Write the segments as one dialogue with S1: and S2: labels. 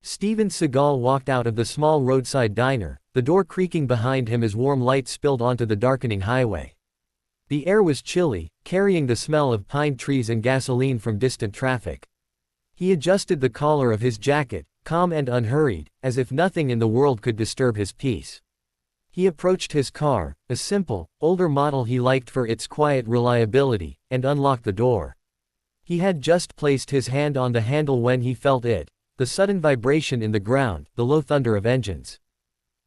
S1: Steven Seagal walked out of the small roadside diner, the door creaking behind him as warm light spilled onto the darkening highway. The air was chilly, carrying the smell of pine trees and gasoline from distant traffic. He adjusted the collar of his jacket, calm and unhurried, as if nothing in the world could disturb his peace. He approached his car, a simple, older model he liked for its quiet reliability, and unlocked the door. He had just placed his hand on the handle when he felt it, the sudden vibration in the ground, the low thunder of engines.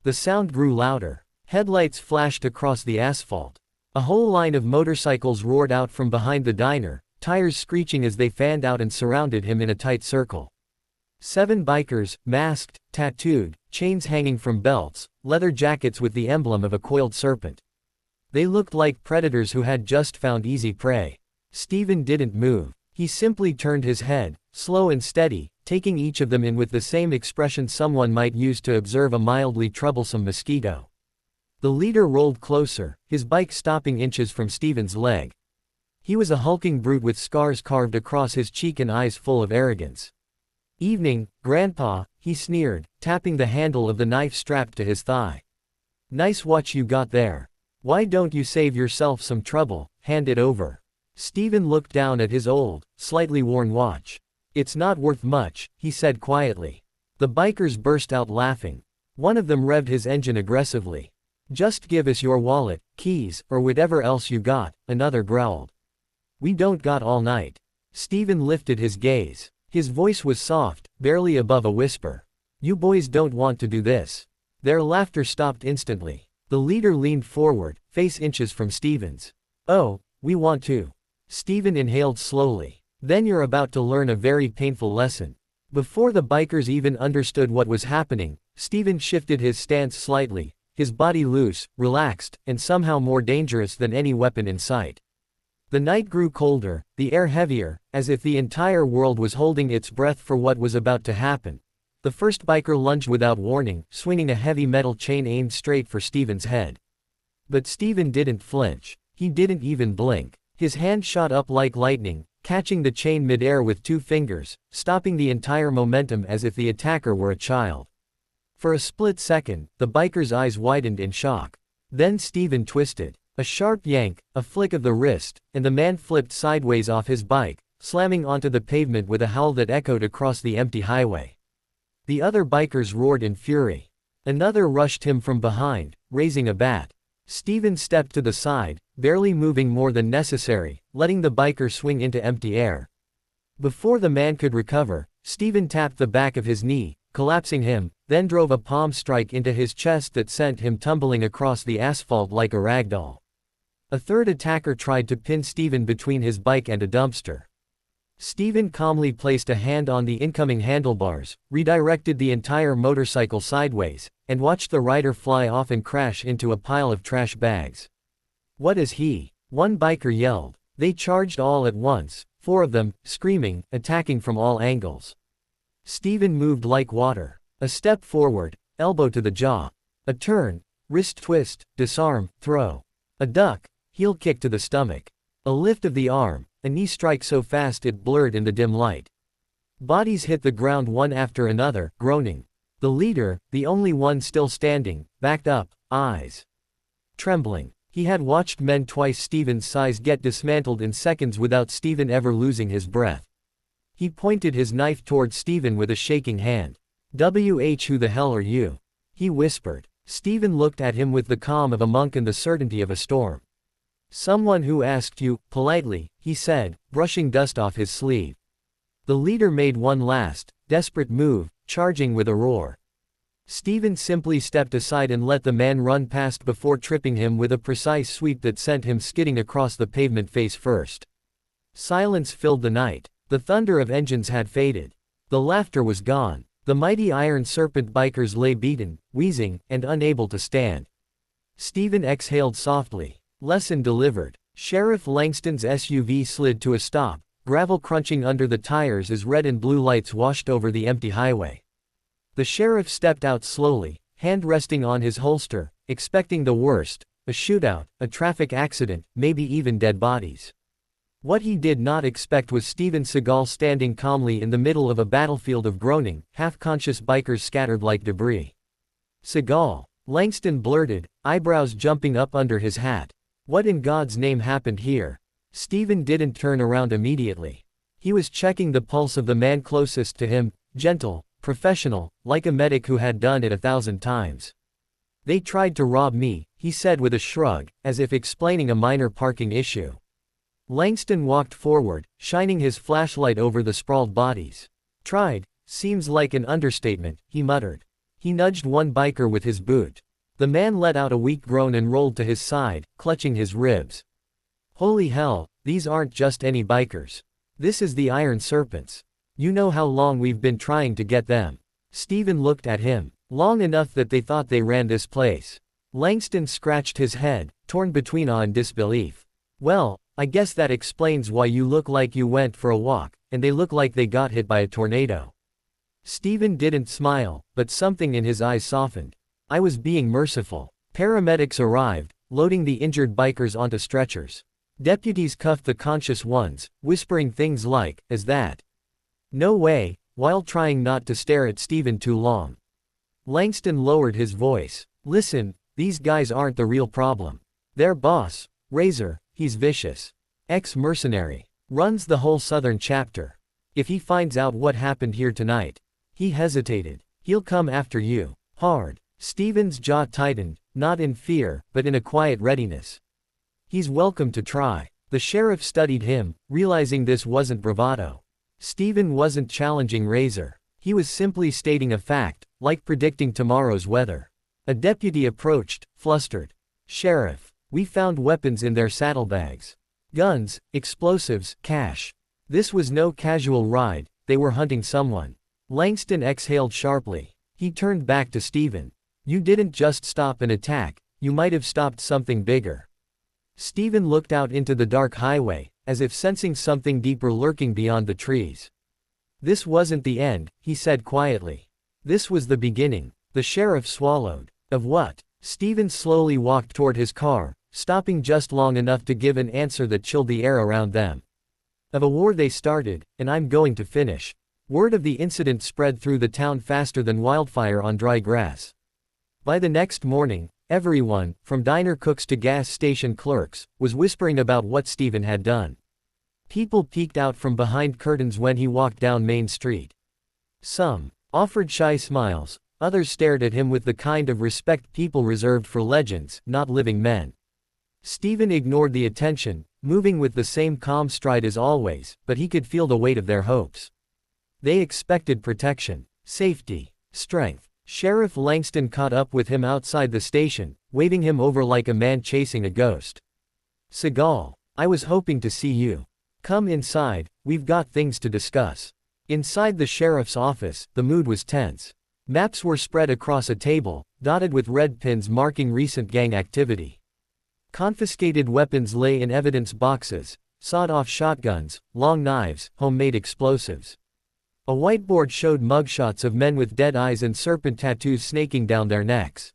S1: The sound grew louder. Headlights flashed across the asphalt. A whole line of motorcycles roared out from behind the diner, tires screeching as they fanned out and surrounded him in a tight circle. 7 bikers, masked, tattooed, chains hanging from belts, leather jackets with the emblem of a coiled serpent. They looked like predators who had just found easy prey. Steven didn't move. He simply turned his head, slow and steady, taking each of them in with the same expression someone might use to observe a mildly troublesome mosquito. The leader rolled closer, his bike stopping inches from Steven's leg. He was a hulking brute with scars carved across his cheek and eyes full of arrogance. "Evening, Grandpa," he sneered, tapping the handle of the knife strapped to his thigh. "Nice watch you got there. Why don't you save yourself some trouble, hand it over." Steven looked down at his old, slightly worn watch. "It's not worth much," he said quietly. The bikers burst out laughing. One of them revved his engine aggressively. "Just give us your wallet, keys, or whatever else you got," another growled. "We don't got all night." Steven lifted his gaze. His voice was soft, barely above a whisper. "You boys don't want to do this." Their laughter stopped instantly. The leader leaned forward, face inches from Steven's. "Oh, we want to." Steven inhaled slowly. "Then you're about to learn a very painful lesson." Before the bikers even understood what was happening, Steven shifted his stance slightly, his body loose, relaxed, and somehow more dangerous than any weapon in sight. The night grew colder, the air heavier, as if the entire world was holding its breath for what was about to happen. The first biker lunged without warning, swinging a heavy metal chain aimed straight for Steven's head. But Steven didn't flinch. He didn't even blink. His hand shot up like lightning, catching the chain mid-air with 2 fingers, stopping the entire momentum as if the attacker were a child. For a split second, the biker's eyes widened in shock. Then Steven twisted. A sharp yank, a flick of the wrist, and the man flipped sideways off his bike, slamming onto the pavement with a howl that echoed across the empty highway. The other bikers roared in fury. Another rushed him from behind, raising a bat. Steven stepped to the side, barely moving more than necessary, letting the biker swing into empty air. Before the man could recover, Steven tapped the back of his knee, collapsing him, then drove a palm strike into his chest that sent him tumbling across the asphalt like a ragdoll. A third attacker tried to pin Steven between his bike and a dumpster. Steven calmly placed a hand on the incoming handlebars, redirected the entire motorcycle sideways, and watched the rider fly off and crash into a pile of trash bags. "What is he?" one biker yelled. They charged all at once, 4 of them, screaming, attacking from all angles. Steven moved like water. A step forward, elbow to the jaw. A turn, wrist twist, disarm, throw. A duck, heel kick to the stomach. A lift of the arm, a knee strike so fast it blurred in the dim light. Bodies hit the ground one after another, groaning. The leader, the only one still standing, backed up, eyes trembling. He had watched men twice Steven's size get dismantled in seconds without Steven ever losing his breath. He pointed his knife towards Steven with a shaking hand. Who the hell are you?" he whispered. Steven looked at him with the calm of a monk and the certainty of a storm. "Someone who asked you, politely," he said, brushing dust off his sleeve. The leader made one last, desperate move, charging with a roar. Steven simply stepped aside and let the man run past before tripping him with a precise sweep that sent him skidding across the pavement face first. Silence filled the night. The thunder of engines had faded. The laughter was gone. The mighty Iron Serpent bikers lay beaten, wheezing, and unable to stand. Steven exhaled softly. Lesson delivered. Sheriff Langston's SUV slid to a stop, gravel crunching under the tires as red and blue lights washed over the empty highway. The sheriff stepped out slowly, hand resting on his holster, expecting the worst, a shootout, a traffic accident, maybe even dead bodies. What he did not expect was Steven Seagal standing calmly in the middle of a battlefield of groaning, half-conscious bikers scattered like debris. Seagal, Langston blurted, eyebrows jumping up under his hat. What in God's name happened here? Steven didn't turn around immediately. He was checking the pulse of the man closest to him, gentle, professional, like a medic who had done it 1,000 times. They tried to rob me, he said with a shrug, as if explaining a minor parking issue. Langston walked forward, shining his flashlight over the sprawled bodies. Tried, seems like an understatement, he muttered. He nudged one biker with his boot. The man let out a weak groan and rolled to his side, clutching his ribs. Holy hell, these aren't just any bikers. This is the Iron Serpents. You know how long we've been trying to get them. Steven looked at him. Long enough that they thought they ran this place. Langston scratched his head, torn between awe and disbelief. Well, I guess that explains why you look like you went for a walk, and they look like they got hit by a tornado. Steven didn't smile, but something in his eyes softened. I was being merciful. Paramedics arrived, loading the injured bikers onto stretchers. Deputies cuffed the conscious ones, whispering things like, "Is that?" "No way," while trying not to stare at Steven too long. Langston lowered his voice. Listen, these guys aren't the real problem. Their boss, Razor, he's vicious. Ex-mercenary. Runs the whole southern chapter. If he finds out what happened here tonight. He hesitated. He'll come after you. Hard. Steven's jaw tightened, not in fear, but in a quiet readiness. He's welcome to try. The sheriff studied him, realizing this wasn't bravado. Steven wasn't challenging Razor. He was simply stating a fact, like predicting tomorrow's weather. A deputy approached, flustered. Sheriff, we found weapons in their saddlebags. Guns, explosives, cash. This was no casual ride, they were hunting someone. Langston exhaled sharply. He turned back to Steven. You didn't just stop an attack, you might have stopped something bigger. Steven looked out into the dark highway, as if sensing something deeper lurking beyond the trees. This wasn't the end, he said quietly. This was the beginning. The sheriff swallowed. Of what? Steven slowly walked toward his car, stopping just long enough to give an answer that chilled the air around them. Of a war they started, and I'm going to finish. Word of the incident spread through the town faster than wildfire on dry grass. By the next morning, everyone, from diner cooks to gas station clerks, was whispering about what Steven had done. People peeked out from behind curtains when he walked down Main Street. Some offered shy smiles, others stared at him with the kind of respect people reserved for legends, not living men. Steven ignored the attention, moving with the same calm stride as always, but he could feel the weight of their hopes. They expected protection, safety, strength. Sheriff Langston caught up with him outside the station, waving him over like a man chasing a ghost. Seagal, I was hoping to see you. Come inside, we've got things to discuss. Inside the sheriff's office, the mood was tense. Maps were spread across a table, dotted with red pins marking recent gang activity. Confiscated weapons lay in evidence boxes, sawed-off shotguns, long knives, homemade explosives. A whiteboard showed mugshots of men with dead eyes and serpent tattoos snaking down their necks.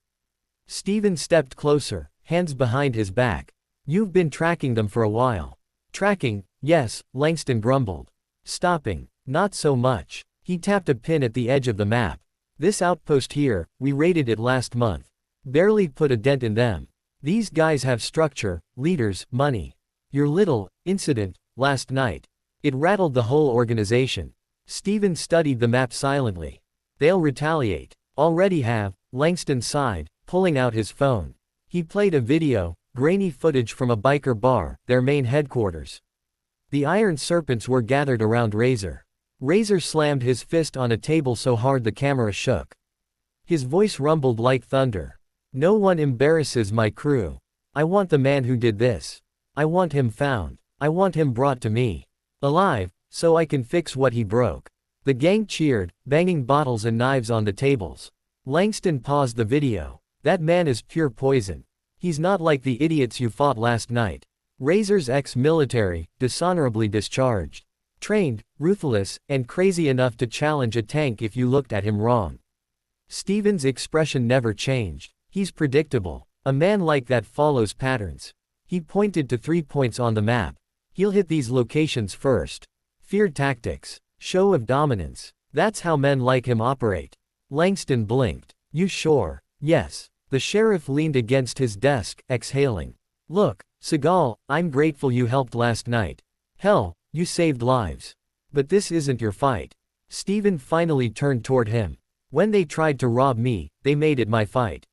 S1: Steven stepped closer, hands behind his back. You've been tracking them for a while. Tracking, yes, Langston grumbled. Stopping, not so much. He tapped a pin at the edge of the map. This outpost here, we raided it last month. Barely put a dent in them. These guys have structure, leaders, money. Your little incident last night. It rattled the whole organization. Steven studied the map silently. They'll retaliate. Already have, Langston sighed, pulling out his phone. He played a video, grainy footage from a biker bar, their main headquarters. The Iron Serpents were gathered around Razor. Razor slammed his fist on a table so hard the camera shook. His voice rumbled like thunder. No one embarrasses my crew. I want the man who did this. I want him found. I want him brought to me. Alive, so I can fix what he broke. The gang cheered, banging bottles and knives on the tables. Langston paused the video. That man is pure poison. He's not like the idiots you fought last night. Razor's ex-military, dishonorably discharged. Trained, ruthless, and crazy enough to challenge a tank if you looked at him wrong. Steven's expression never changed. He's predictable. A man like that follows patterns. He pointed to 3 points on the map. He'll hit these locations first. Fear tactics. Show of dominance. That's how men like him operate. Langston blinked. You sure? Yes. The sheriff leaned against his desk, exhaling. Look, Seagal, I'm grateful you helped last night. Hell, you saved lives. But this isn't your fight. Steven finally turned toward him. When they tried to rob me, they made it my fight.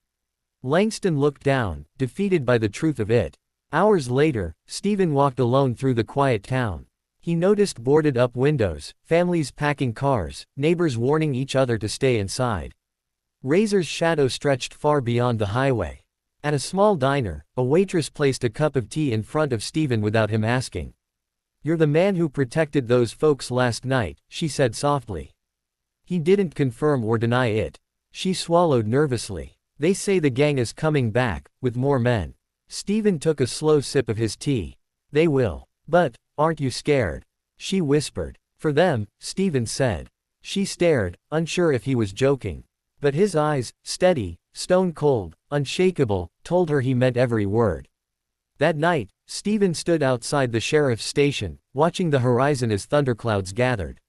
S1: Langston looked down, defeated by the truth of it. Hours later, Steven walked alone through the quiet town. He noticed boarded-up windows, families packing cars, neighbors warning each other to stay inside. Razor's shadow stretched far beyond the highway. At a small diner, a waitress placed a cup of tea in front of Steven without him asking. You're the man who protected those folks last night, she said softly. He didn't confirm or deny it. She swallowed nervously. They say the gang is coming back, with more men. Steven took a slow sip of his tea. They will. But, aren't you scared? She whispered. For them, Steven said. She stared, unsure if he was joking. But his eyes, steady, stone cold, unshakable, told her he meant every word. That night, Steven stood outside the sheriff's station, watching the horizon as thunderclouds gathered.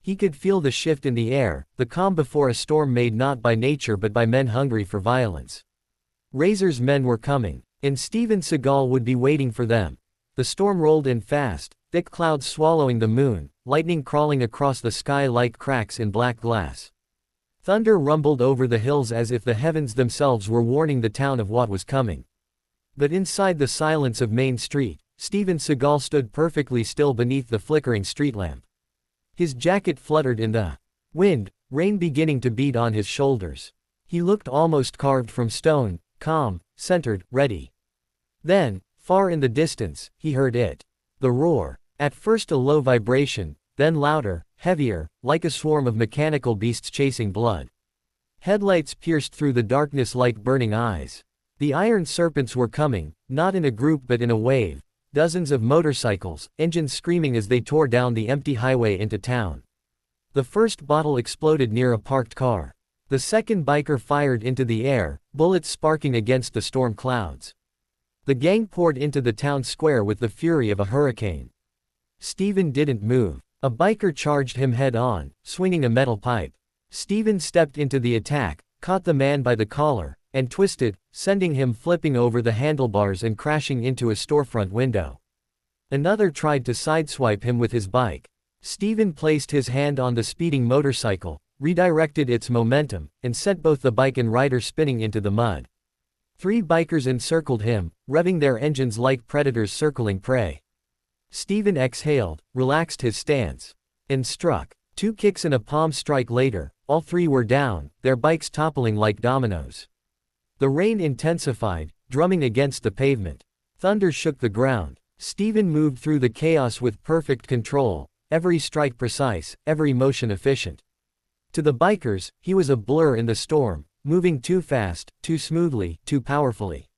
S1: He could feel the shift in the air, the calm before a storm made not by nature but by men hungry for violence. Razor's men were coming, and Steven Seagal would be waiting for them. The storm rolled in fast, thick clouds swallowing the moon, lightning crawling across the sky like cracks in black glass. Thunder rumbled over the hills as if the heavens themselves were warning the town of what was coming. But inside the silence of Main Street, Steven Seagal stood perfectly still beneath the flickering street lamp. His jacket fluttered in the wind, rain beginning to beat on his shoulders. He looked almost carved from stone, calm, centered, ready. Then, far in the distance, he heard it. The roar. At first a low vibration, then louder, heavier, like a swarm of mechanical beasts chasing blood. Headlights pierced through the darkness like burning eyes. The iron serpents were coming, not in a group but in a wave. Dozens of motorcycles, engines screaming as they tore down the empty highway into town. The first bottle exploded near a parked car. The second biker fired into the air, bullets sparking against the storm clouds. The gang poured into the town square with the fury of a hurricane. Steven didn't move. A biker charged him head-on, swinging a metal pipe. Steven stepped into the attack, caught the man by the collar, and twisted, sending him flipping over the handlebars and crashing into a storefront window. Another tried to sideswipe him with his bike. Steven placed his hand on the speeding motorcycle, redirected its momentum, and sent both the bike and rider spinning into the mud. 3 bikers encircled him, revving their engines like predators circling prey. Steven exhaled, relaxed his stance, and struck. 2 kicks and a palm strike later, all 3 were down, their bikes toppling like dominoes. The rain intensified, drumming against the pavement. Thunder shook the ground. Steven moved through the chaos with perfect control, every strike precise, every motion efficient. To the bikers, he was a blur in the storm, moving too fast, too smoothly, too powerfully.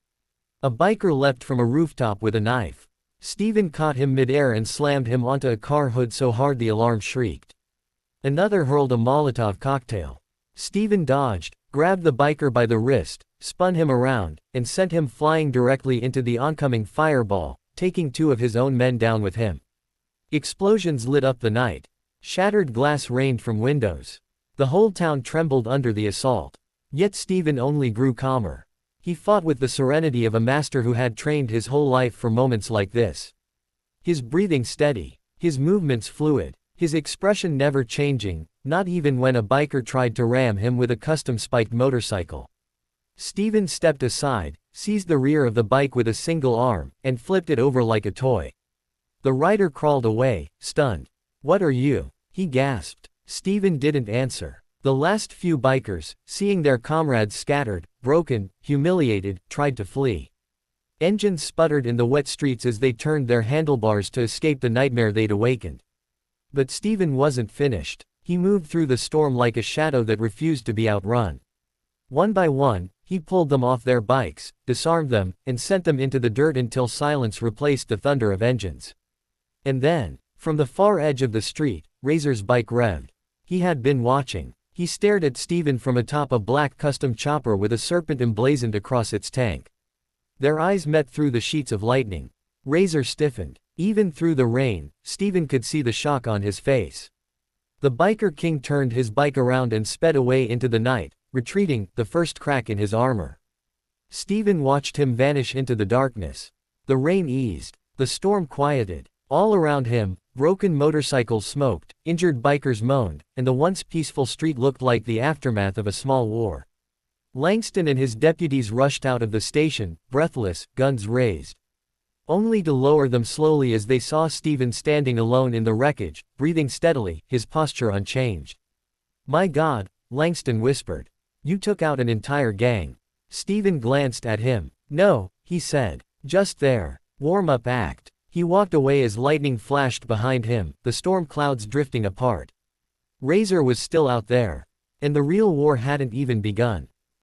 S1: A biker leapt from a rooftop with a knife. Steven caught him mid-air and slammed him onto a car hood so hard the alarm shrieked. Another hurled a Molotov cocktail. Steven dodged, grabbed the biker by the wrist, spun him around, and sent him flying directly into the oncoming fireball, taking 2 of his own men down with him. Explosions lit up the night. Shattered glass rained from windows. The whole town trembled under the assault. Yet Steven only grew calmer. He fought with the serenity of a master who had trained his whole life for moments like this. His breathing steady, his movements fluid, his expression never changing, not even when a biker tried to ram him with a custom-spiked motorcycle. Steven stepped aside, seized the rear of the bike with a single arm, and flipped it over like a toy. The rider crawled away, stunned. "What are you?" he gasped. Steven didn't answer. The last few bikers, seeing their comrades scattered, broken, humiliated, tried to flee. Engines sputtered in the wet streets as they turned their handlebars to escape the nightmare they'd awakened. But Steven wasn't finished. He moved through the storm like a shadow that refused to be outrun. One by one, he pulled them off their bikes, disarmed them, and sent them into the dirt until silence replaced the thunder of engines. And then, from the far edge of the street, Razor's bike revved. He had been watching. He stared at Steven from atop a black custom chopper with a serpent emblazoned across its tank. Their eyes met through the sheets of lightning. Razor stiffened. Even through the rain, Steven could see the shock on his face. The biker king turned his bike around and sped away into the night, retreating, the first crack in his armor. Steven watched him vanish into the darkness. The rain eased. The storm quieted. All around him, broken motorcycles smoked, injured bikers moaned, and the once peaceful street looked like the aftermath of a small war. Langston and his deputies rushed out of the station, breathless, guns raised. Only to lower them slowly as they saw Steven standing alone in the wreckage, breathing steadily, his posture unchanged. "My God," Langston whispered. "You took out an entire gang." Steven glanced at him. "No," he said. "Just their warm-up act." He walked away as lightning flashed behind him, the storm clouds drifting apart. Razor was still out there. And the real war hadn't even begun.